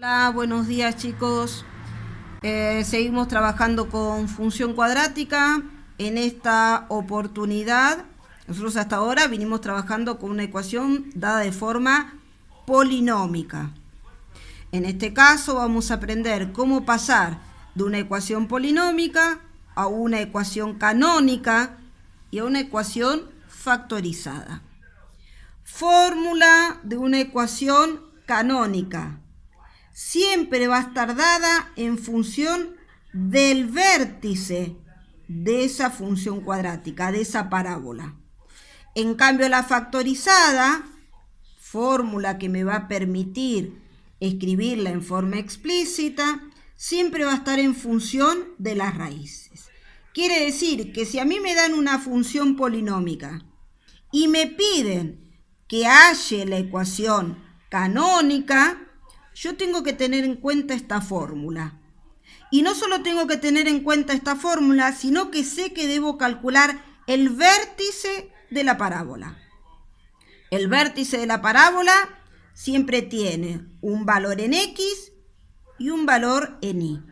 Hola, buenos días chicos. Seguimos trabajando con función cuadrática. En esta oportunidad, nosotros hasta ahora vinimos trabajando con una ecuación dada de forma polinómica. En este caso vamos a aprender cómo pasar de una ecuación polinómica a una ecuación canónica y a una ecuación factorizada. Fórmula de una ecuación canónica. Siempre va a estar dada en función del vértice de esa función cuadrática, de esa parábola. En cambio, la factorizada, fórmula que me va a permitir escribirla en forma explícita, siempre va a estar en función de las raíces. Quiere decir que si a mí me dan una función polinómica y me piden que halle la ecuación canónica, yo tengo que tener en cuenta esta fórmula. Y no solo tengo que tener en cuenta esta fórmula, sino que sé que debo calcular el vértice de la parábola. El vértice de la parábola siempre tiene un valor en X y un valor en Y.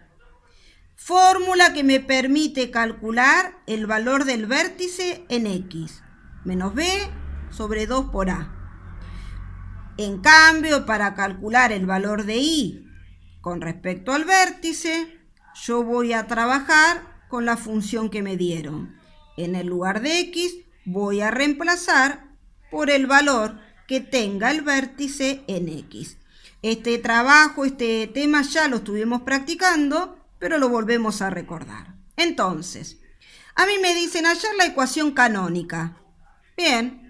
Fórmula que me permite calcular el valor del vértice en X, menos B sobre 2 por A. En cambio, para calcular el valor de Y con respecto al vértice, yo voy a trabajar con la función que me dieron. En el lugar de X voy a reemplazar por el valor que tenga el vértice en X. Este trabajo, este tema ya lo estuvimos practicando, pero lo volvemos a recordar. Entonces, a mí me dicen hallar la ecuación canónica. Bien.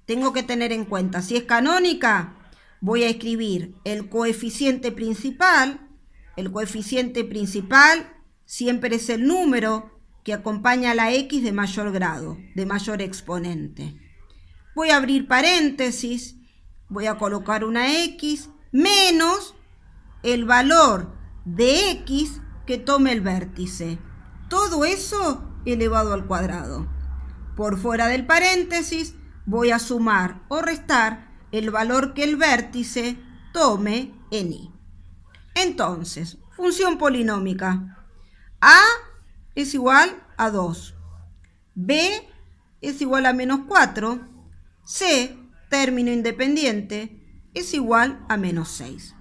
Tengo que tener en cuenta, si es canónica, voy a escribir el coeficiente principal. El coeficiente principal siempre es el número que acompaña a la X de mayor grado, de mayor exponente. Voy a abrir paréntesis, voy a colocar una X menos el valor de X que tome el vértice. Todo eso elevado al cuadrado. Por fuera del paréntesis, voy a sumar o restar el valor que el vértice tome en Y. Entonces, función polinómica. A es igual a 2. B es igual a menos 4. C, término independiente, es igual a menos 6.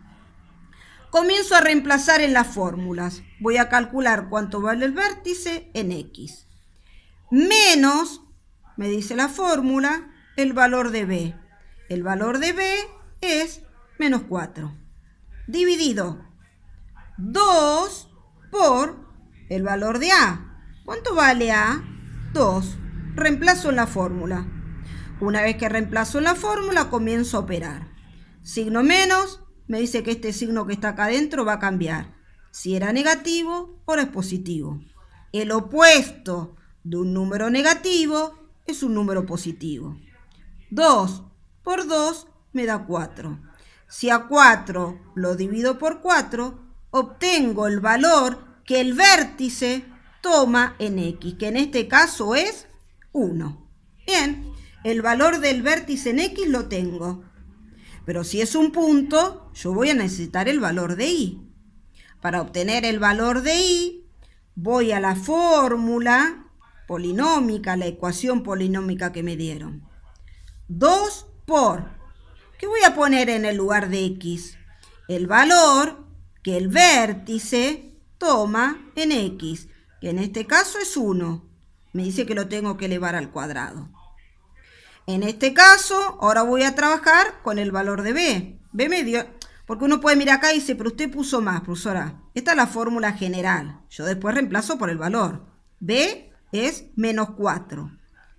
Comienzo a reemplazar en las fórmulas. Voy a calcular cuánto vale el vértice en X. Menos, me dice la fórmula, el valor de B. El valor de B es menos 4. Dividido 2 por el valor de A. ¿Cuánto vale A? 2. Reemplazo en la fórmula. Una vez que reemplazo en la fórmula, comienzo a operar. Signo menos, me dice que este signo que está acá adentro va a cambiar. Si era negativo, ahora es positivo. El opuesto de un número negativo es un número positivo. 2 por 2 me da 4. Si a 4 lo divido por 4, obtengo el valor que el vértice toma en X, que en este caso es 1. Bien, el valor del vértice en X lo tengo. Pero si es un punto, yo voy a necesitar el valor de Y. Para obtener el valor de Y, voy a la fórmula polinómica, la ecuación polinómica que me dieron. 2 por, ¿qué voy a poner en el lugar de X? El valor que el vértice toma en X, que en este caso es 1. Me dice que lo tengo que elevar al cuadrado. En este caso, ahora voy a trabajar con el valor de B. B me dio, porque uno puede mirar acá y dice, pero usted puso más, profesora. Esta es la fórmula general. Yo después reemplazo por el valor. B es menos 4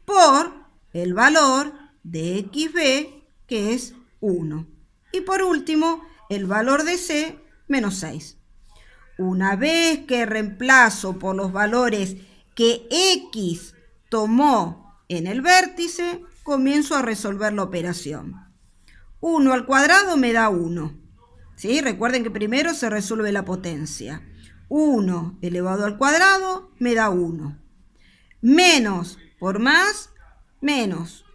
por el valor de XB, que es 1. Y por último, el valor de C, menos 6. Una vez que reemplazo por los valores que X tomó en el vértice, comienzo a resolver la operación. 1 al cuadrado me da 1. ¿Sí? Recuerden que primero se resuelve la potencia. 1 elevado al cuadrado me da 1. Menos por más, menos.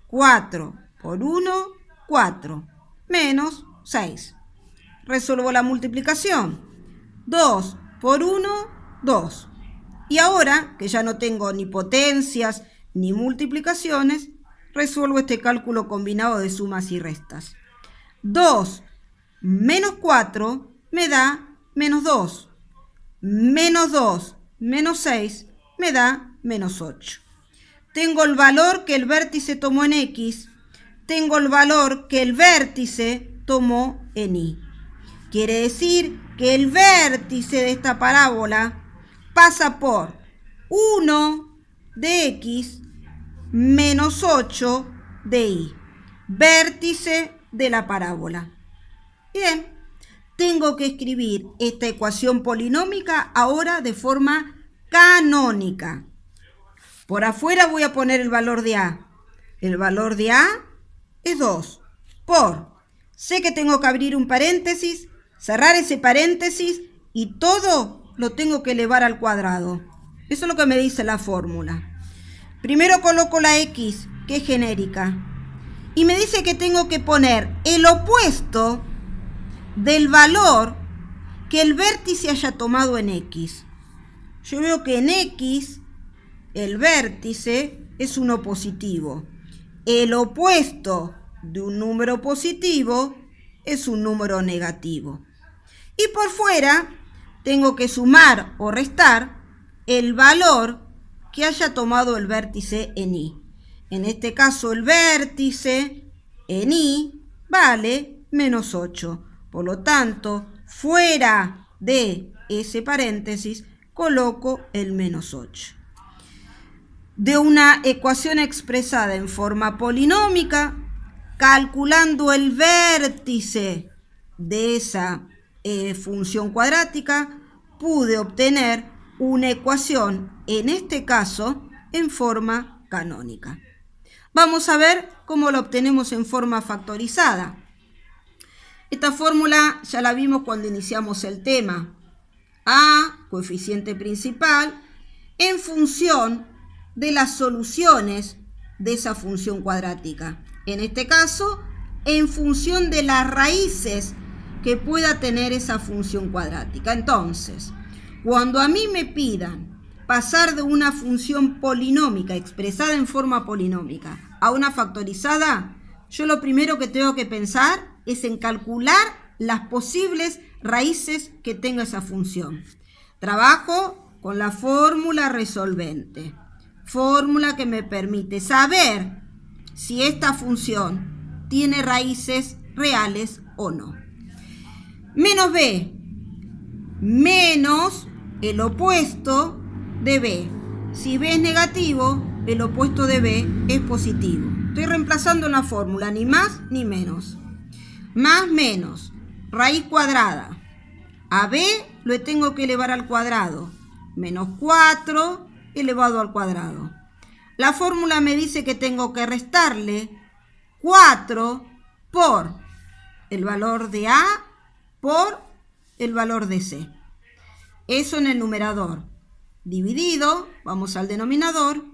4 por 1, 4. Menos 6. resuelvo la multiplicación. 2 por 1, 2. Y ahora, que ya no tengo ni potencias ni multiplicaciones, resuelvo este cálculo combinado de sumas y restas. 2 menos 4 me da menos 2. Menos 2 menos 6 me da menos 8. Tengo el valor que el vértice tomó en X. Tengo el valor que el vértice tomó en Y. Quiere decir que el vértice de esta parábola pasa por 1 de X menos 8 de Y. Vértice de la parábola. Bien, tengo que escribir esta ecuación polinómica ahora de forma canónica. Por afuera voy a poner el valor de A. El valor de A es 2 por, sé que tengo que abrir un paréntesis, cerrar ese paréntesis y todo lo tengo que elevar al cuadrado. Eso es lo que me dice la fórmula. Primero coloco la X, que es genérica, y me dice que tengo que poner el opuesto del valor que el vértice haya tomado en X. Yo veo que en X el vértice es uno positivo. El opuesto de un número positivo es un número negativo. Y por fuera tengo que sumar o restar el valor que haya tomado el vértice en Y. En este caso el vértice en Y vale menos 8. Por lo tanto, fuera de ese paréntesis coloco el menos 8. De una ecuación expresada en forma polinómica, calculando el vértice de esa función cuadrática, pude obtener una ecuación, en este caso, en forma canónica. Vamos a ver cómo la obtenemos en forma factorizada. Esta fórmula ya la vimos cuando iniciamos el tema. A, coeficiente principal, en función de las soluciones de esa función cuadrática. En este caso, en función de las raíces que pueda tener esa función cuadrática. Entonces, cuando a mí me pidan pasar de una función polinómica expresada en forma polinómica a una factorizada, yo lo primero que tengo que pensar es en calcular las posibles raíces que tenga esa función. Trabajo con la fórmula resolvente. Fórmula que me permite saber si esta función tiene raíces reales o no. Menos b, menos el opuesto de b. Si b es negativo, el opuesto de b es positivo. Estoy reemplazando en la fórmula, ni más ni menos. Más menos, raíz cuadrada. A b lo tengo que elevar al cuadrado. Menos 4 elevado al cuadrado. La fórmula me dice que tengo que restarle 4 por el valor de A por el valor de C. Eso en el numerador. Dividido, vamos al denominador,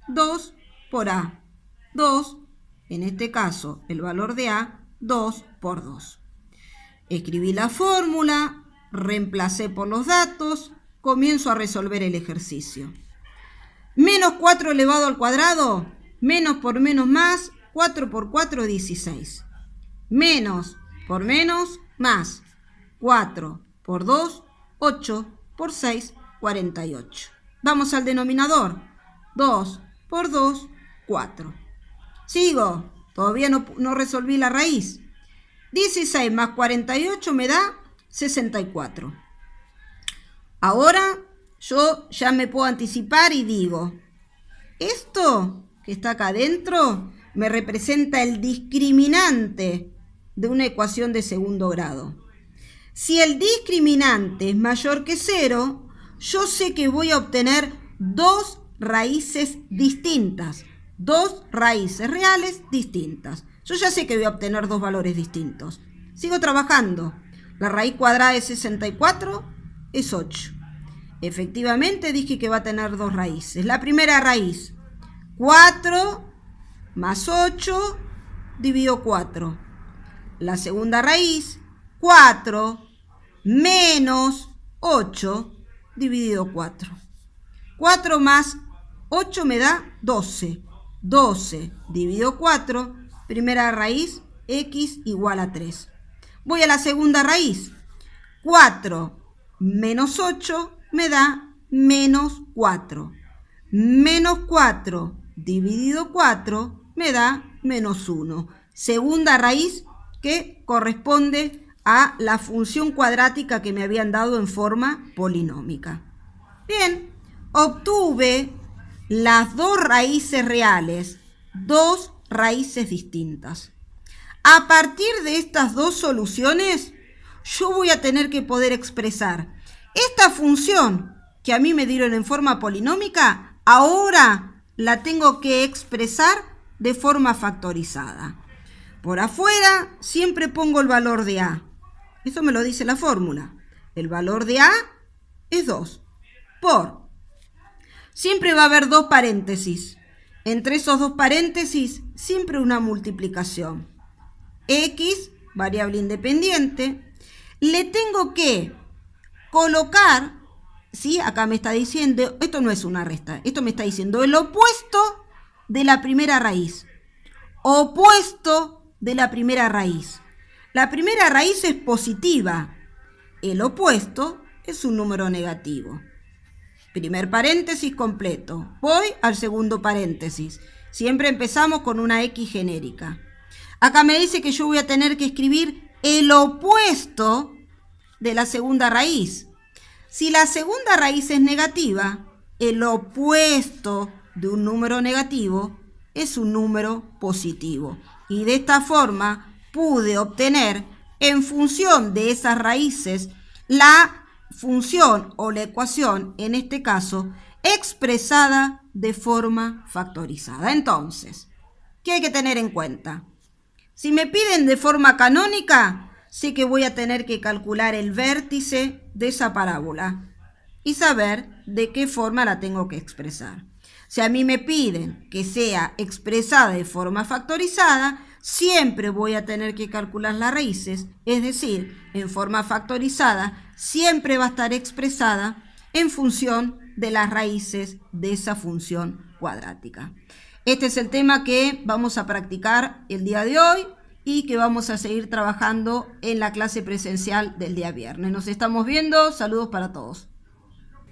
2 por A. 2, en este caso, el valor de A, 2 por 2. Escribí la fórmula, reemplacé por los datos, comienzo a resolver el ejercicio. Menos 4 elevado al cuadrado, menos por menos más, 4 por 4, 16. Menos por menos, más. 4 por 2, 8 por 6, 48. Vamos al denominador. 2 por 2, 4. Sigo, todavía no resolví la raíz. 16 más 48 me da 64. Ahora yo ya me puedo anticipar y digo, esto que está acá adentro me representa el discriminante de una ecuación de segundo grado. Si el discriminante es mayor que 0, yo sé que voy a obtener dos raíces distintas, dos raíces reales distintas. Yo ya sé que voy a obtener dos valores distintos. Sigo trabajando. La raíz cuadrada de 64 es 8. Efectivamente dije que va a tener dos raíces. La primera raíz, 4 más 8 dividido 4. La segunda raíz, 4 menos 8 dividido 4. 4 más 8 me da 12. 12 dividido 4, primera raíz, x igual a 3. Voy a la segunda raíz. 4 menos 8 me da menos 4. Menos 4 dividido 4 me da menos 1. Segunda raíz que corresponde a la función cuadrática que me habían dado en forma polinómica. Bien, obtuve las dos raíces reales, dos raíces distintas. A partir de estas dos soluciones, yo voy a tener que poder expresar esta función que a mí me dieron en forma polinómica, ahora la tengo que expresar de forma factorizada. Por afuera siempre pongo el valor de A. Eso me lo dice la fórmula. El valor de A es 2 por. Siempre va a haber dos paréntesis. Entre esos dos paréntesis siempre una multiplicación. X, variable independiente, le tengo que colocar, ¿sí? Acá me está diciendo, esto no es una resta, esto me está diciendo el opuesto de la primera raíz. Opuesto de la primera raíz. La primera raíz es positiva, el opuesto es un número negativo. Primer paréntesis completo, voy al segundo paréntesis. Siempre empezamos con una X genérica. Acá me dice que yo voy a tener que escribir el opuesto de la segunda raíz. Si la segunda raíz es negativa, el opuesto de un número negativo es un número positivo. Y de esta forma pude obtener, en función de esas raíces, la función o la ecuación, en este caso, expresada de forma factorizada. Entonces, ¿qué hay que tener en cuenta? Si me piden de forma canónica, sé que voy a tener que calcular el vértice de esa parábola y saber de qué forma la tengo que expresar. Si a mí me piden que sea expresada de forma factorizada, siempre voy a tener que calcular las raíces, es decir, en forma factorizada, siempre va a estar expresada en función de las raíces de esa función cuadrática. Este es el tema que vamos a practicar el día de hoy y que vamos a seguir trabajando en la clase presencial del día viernes. Nos estamos viendo, saludos para todos.